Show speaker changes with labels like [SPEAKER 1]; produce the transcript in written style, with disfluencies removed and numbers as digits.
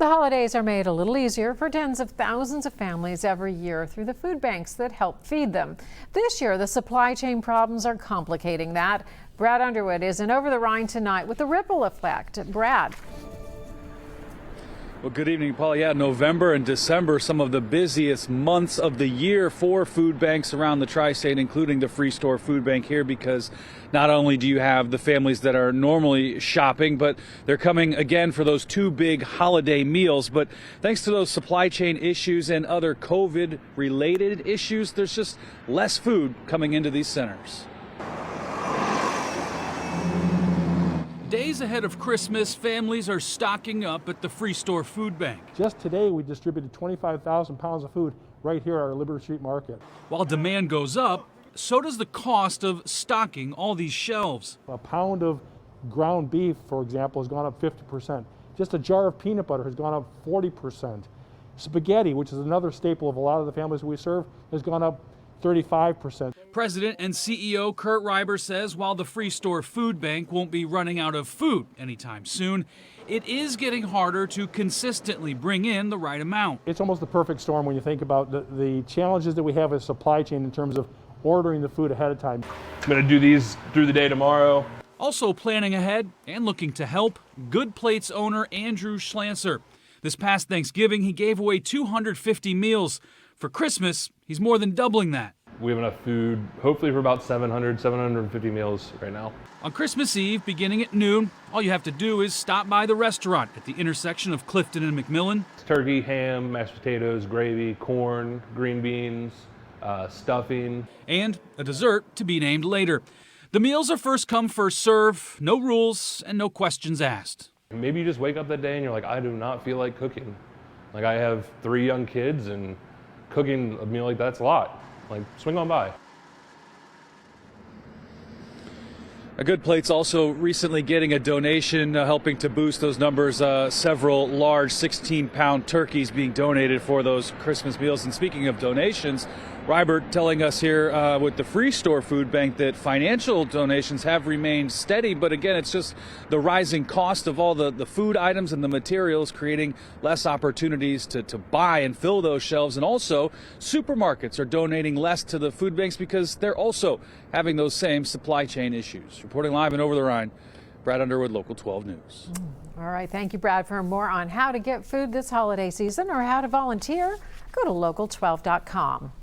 [SPEAKER 1] The holidays are made a little easier for tens of thousands of families every year through the food banks that help feed them. This year, the supply chain problems are complicating that. Brad Underwood is in Over the Rhine tonight with the ripple effect. Brad.
[SPEAKER 2] Well, good evening, Paul. Yeah, November and December, some of the busiest months of the year for food banks around the tri-state, including the Free Store Food Bank here, because not only do you have the families that are normally shopping, but they're coming again for those two big holiday meals. But thanks to those supply chain issues and other COVID-related issues, there's just less food coming into these centers.
[SPEAKER 3] Days ahead of Christmas, families are stocking up at the Free Store Food Bank.
[SPEAKER 4] Just today, we distributed 25,000 pounds of food right here at our Liberty Street Market.
[SPEAKER 3] While demand goes up, so does the cost of stocking all these shelves.
[SPEAKER 4] A pound of ground beef, for example, has gone up 50%. Just a jar of peanut butter has gone up 40%. Spaghetti, which is another staple of a lot of the families we serve, has gone up 35%.
[SPEAKER 3] President and CEO Kurt Reiber says while the Free Store Food Bank won't be running out of food anytime soon, it is getting harder to consistently bring in the right amount.
[SPEAKER 4] It's almost the perfect storm when you think about the challenges that we have with supply chain in terms of ordering the food ahead of time.
[SPEAKER 5] I'm going to do these through the day tomorrow.
[SPEAKER 3] Also planning ahead and looking to help, Good Plates owner Andrew Schlancer. This past Thanksgiving, he gave away 250 meals. For Christmas, he's more than doubling that.
[SPEAKER 5] We have enough food, hopefully for about 750 meals right now.
[SPEAKER 3] On Christmas Eve, beginning at noon, all you have to do is stop by the restaurant at the intersection of Clifton and McMillan.
[SPEAKER 5] It's turkey, ham, mashed potatoes, gravy, corn, green beans, stuffing.
[SPEAKER 3] And a dessert to be named later. The meals are first come, first serve, no rules and no questions asked.
[SPEAKER 5] Maybe you just wake up that day and you're like, I do not feel like cooking. Like I have 3 young kids and cooking a meal like that's a lot. Like, swing on by.
[SPEAKER 2] A Good Plate's also recently getting a donation helping to boost those numbers. Several large 16-pound turkeys being donated for those Christmas meals. And speaking of donations, Reiber telling us here with the Free Store Food Bank that financial donations have remained steady. But again, it's just the rising cost of all the food items and the materials creating less opportunities to buy and fill those shelves. And also, supermarkets are donating less to the food banks because they're also having those same supply chain issues. Reporting live and Over the Rhine, Brad Underwood, Local 12 News.
[SPEAKER 1] All right, thank you, Brad. For more on how to get food this holiday season or how to volunteer, go to local12.com.